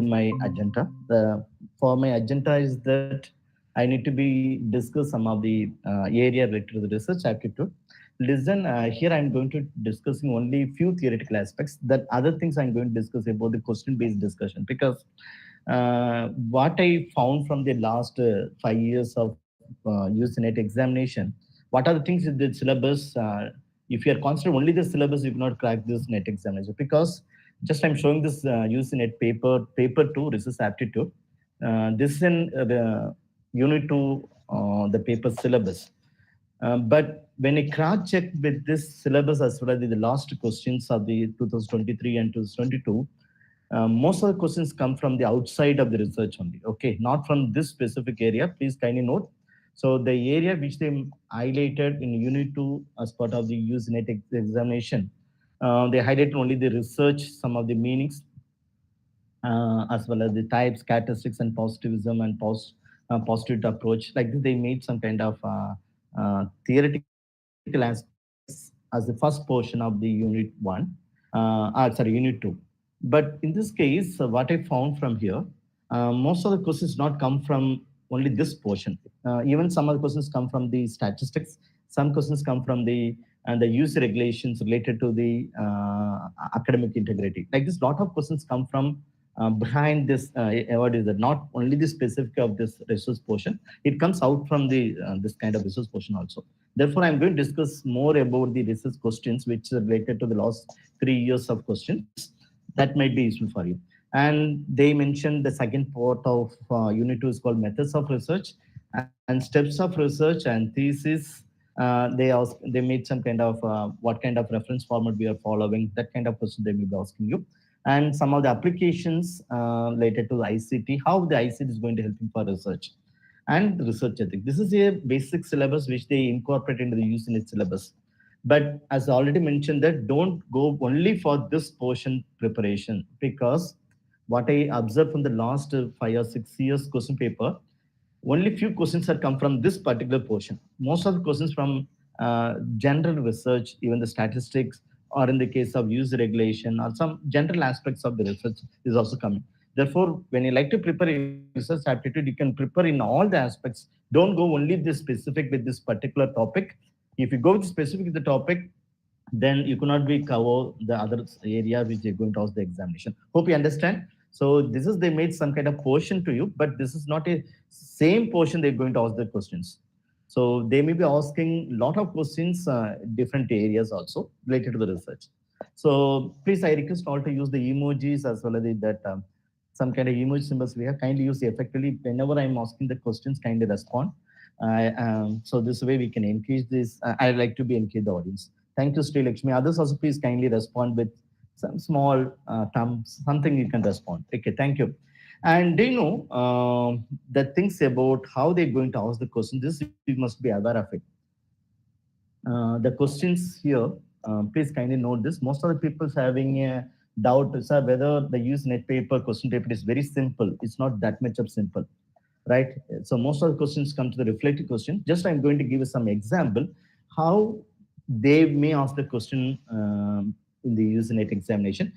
my agenda. For my agenda is that I need to be discuss some of the area related to the research aptitude. Listen, here I'm going to discussing only few theoretical aspects. That other things I'm going to discuss about the question-based discussion, because what I found from the last 5 years of UCNet examination, what are the things in the syllabus? If you are considering only the syllabus, you cannot crack this net examination, because just I'm showing this UCNet paper 2 research aptitude. This in the unit 2, the paper syllabus. But when I cross-check with this syllabus as well as the last questions of the 2023 and 2022, most of the questions come from the outside of the research only. Okay, not from this specific area. Please kindly note. So the area which they highlighted in Unit 2 as part of the USNet examination, they highlighted only the research, some of the meanings, as well as the types, characteristics, and positivism and positive approach. Like this, they made some kind of theoretical aspects as the first portion of the unit one, unit two. But in this case, what I found from here, most of the questions not come from only this portion. Even some of the questions come from the statistics. Some questions come from the use regulations related to the academic integrity. Like this, lot of questions come from behind this. What is it? Not only the specific of this resource portion, it comes out from the this kind of resource portion also. Therefore, I'm going to discuss more about the research questions which are related to the last 3 years of questions. That might be useful for you. And they mentioned the second part of Unit 2 is called methods of research and steps of research and thesis. They made some kind of what kind of reference format we are following. That kind of question they will be asking you, and some of the applications related to the ICT, how the ICT is going to help you for research and research ethics. This is a basic syllabus which they incorporate into the UCNet syllabus. But as I already mentioned, that don't go only for this portion preparation, because what I observed from the last 5 or 6 years question paper, only few questions have come from this particular portion. Most of the questions from general research, even the statistics, or in the case of use regulation, or some general aspects of the research is also coming. Therefore, when you like to prepare research aptitude, you can prepare in all the aspects. Don't go only this specific with this particular topic. If you go with specific with the topic, then you cannot be cover the other area which they're going to ask the examination. Hope you understand. So this is, they made some kind of portion to you, but this is not a same portion they're going to ask the questions. So they may be asking a lot of questions, different areas also related to the research. So please, I request all to use the emojis as well as that some kind of emoji symbols we have. Kindly use effectively whenever I'm asking the questions. Kindly respond. So this way we can engage this. I like to be engage the audience. Thank you, Sri Lakshmi. Others also please kindly respond with some small thumbs, something you can respond. Okay, thank you. And they know the things about how they're going to ask the question. This we must be aware of it. The questions here, please kindly note this. Most of the people having a doubt, sir, whether the use net paper question paper is very simple. It's not that much of simple, right? So most of the questions come to the reflective question. Just I'm going to give you some example how they may ask the question in the USNet examination.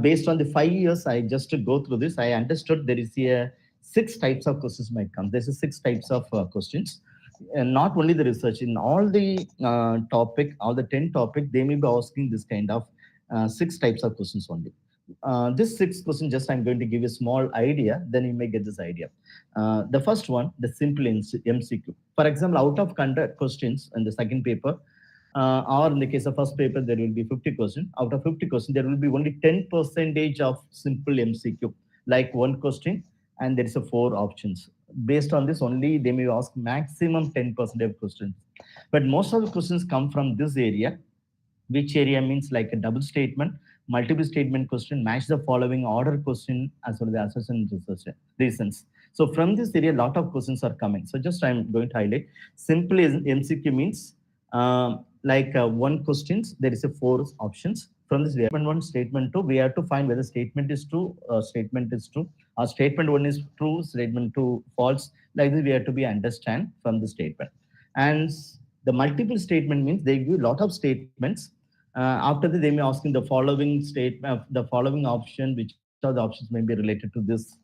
Based on the 5 years, I just to go through this, I understood there is a 6 types of questions might come. There's a 6 types of questions. And not only the research, in all the topic, all the 10 topic, they may be asking this kind of 6 types of questions only. This 6 question, just I'm going to give you a small idea, then you may get this idea. The first one, the simple MCQ. For example, out of conduct questions in the second paper, or in the case of first paper, there will be 50 questions. Out of 50 questions, there will be only 10% of simple MCQ, like one question, and there is a 4 options. Based on this only, they may ask maximum 10% of questions. But most of the questions come from this area, which area means like a double statement, multiple statement question, match the following order question, as well as assertion reasons. So from this area, a lot of questions are coming. So just I'm going to highlight. Simple MCQ means like one questions, there is a 4 options. From this statement 1, statement 2, we have to find whether statement is true, statement is true, or statement 1 is true, statement 2 false. Like this, we have to be understand from the statement. And the multiple statement means they give a lot of statements. After that, they may asking the following statement, the following option, which of the options may be related to this.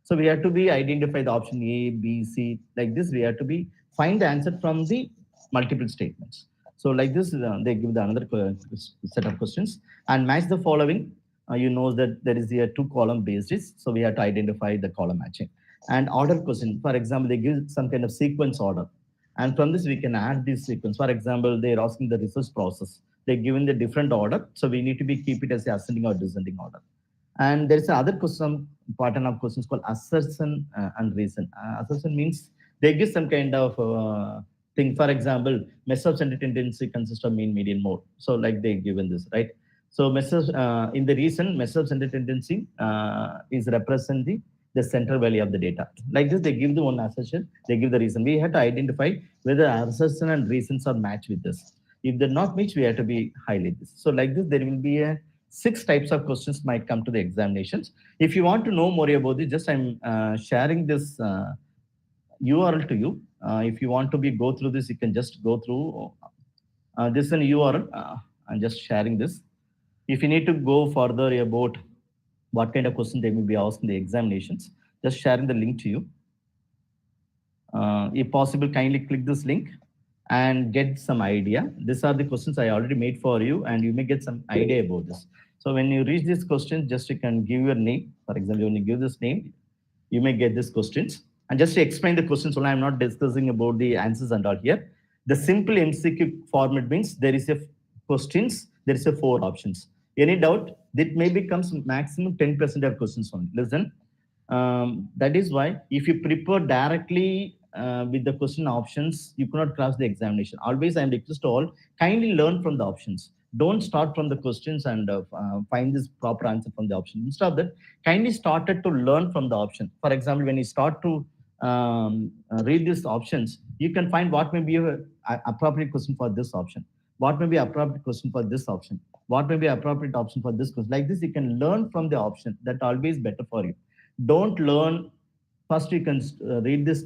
So we have to be identify the option A, B, C. Like this, we have to be find the answer from the multiple statements. So like this, they give the another set of questions and match the following. You know that there is a two column basis, so we have to identify the column matching. And order question, for example, they give some kind of sequence order, and from this we can add this sequence. For example, they're asking the research process. They're given the different order, so we need to be keep it as the ascending or descending order. And there is another question, pattern of questions called assertion and reason. Assertion means they give some kind of thing. For example, message center tendency consists of mean, median, mode. So like they given this, right? So message in the reason, message center tendency is represent the center value of the data. Like this, they give the one assertion, they give the reason. We have to identify whether assertion and reasons are matched with this. If they're not matched, we have to be highlight this. So like this, there will be a six types of questions might come to the examinations. If you want to know more about it, just I'm sharing this URL to you. If you want to be go through this, you can just go through. This is an URL. I'm just sharing this. If you need to go further about what kind of question they will be asked in the examinations, just sharing the link to you. If possible, kindly click this link and get some idea. These are the questions I already made for you, and you may get some idea about this. So when you reach this question, just you can give your name. For example, when you give this name, you may get these questions. And just to explain the questions, only I'm not discussing about the answers and all here. The simple MCQ format means there is a questions, there is a four options. Any doubt? That may becomes maximum 10% of questions only. Listen, that is why if you prepare directly with the question options, you cannot cross the examination. Always, I am request to all kindly learn from the options. Don't start from the questions and find this proper answer from the option. Instead of that, kindly started to learn from the option. For example, when you start to read these options, you can find what may be a appropriate question for this option. What may be appropriate question for this option? What may be appropriate option for this question? Like this, you can learn from the option. That always better for you. Don't learn first. You can read this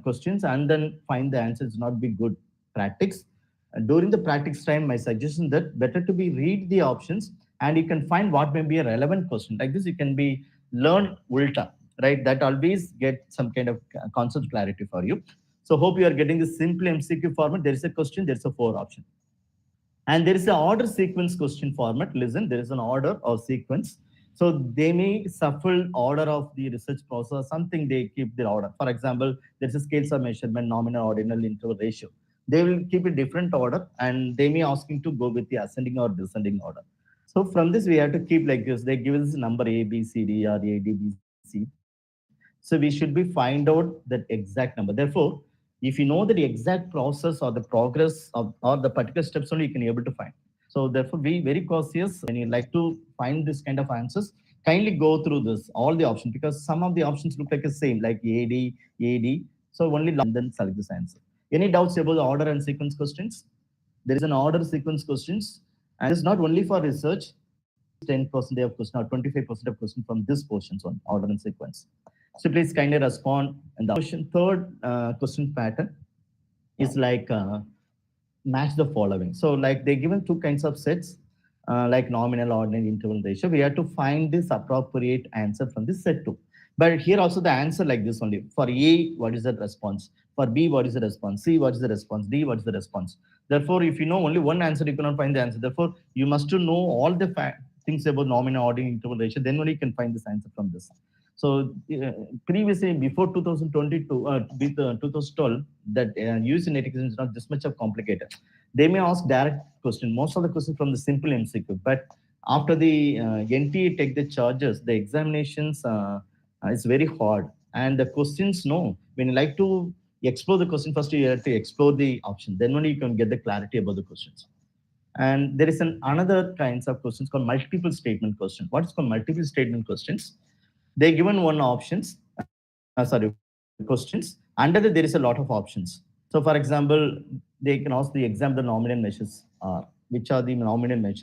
questions and then find the answers. Not be good practice. During the practice time, my suggestion that better to be read the options and you can find what may be a relevant question. Like this, you can be learn ulta, right? That always get some kind of concept clarity for you. So hope you are getting the simple MCQ format. There is a question, there is a four option. And there is an order sequence question format. Listen, there is an order or sequence. So they may shuffle order of the research process, something they keep the order. For example, there's a scales of measurement, nominal, ordinal, interval, ratio. They will keep a different order and they may asking to go with the ascending or descending order. So from this, we have to keep like this. They give us number A, B, C, D, or A, D, B, C. So we should be find out that exact number. Therefore, if you know the exact process or the progress of or the particular steps only, you can able to find. So therefore, be very cautious when you like to find this kind of answers. Kindly go through this all the options because some of the options look like the same, like AD, AD. So only and then select this answer. Any doubts about the order and sequence questions? There is an order sequence questions, and it's not only for research. 10% of question or 25% of question from this portions on order and sequence. So please kindly respond. And the question, third question pattern is like match the following. So like they given two kinds of sets, like nominal, ordinal, interval, ratio. We have to find this appropriate answer from this set two. But here also the answer like this only. For A, what is the response? For B, what is the response? C, what is the response? D, what is the response? Therefore, if you know only one answer, you cannot find the answer. Therefore, you must to know all the things about nominal, ordinal, interval, ratio. Then only you can find this answer from this. So previously, before 2022, with 2012, that use in education is not this much of complicated. They may ask direct question. Most of the questions from the simple MCQ, but after the NTA take the charges, the examinations is very hard. And the questions, no, when you like to explore the question, first you have to explore the option. Then only you can get the clarity about the questions. And there is another kinds of questions called multiple statement question. What is called multiple statement questions? They given one options, questions. Under that, there is a lot of options. So, for example, they can ask the exam the nominal measures are. Which are the nominal measures?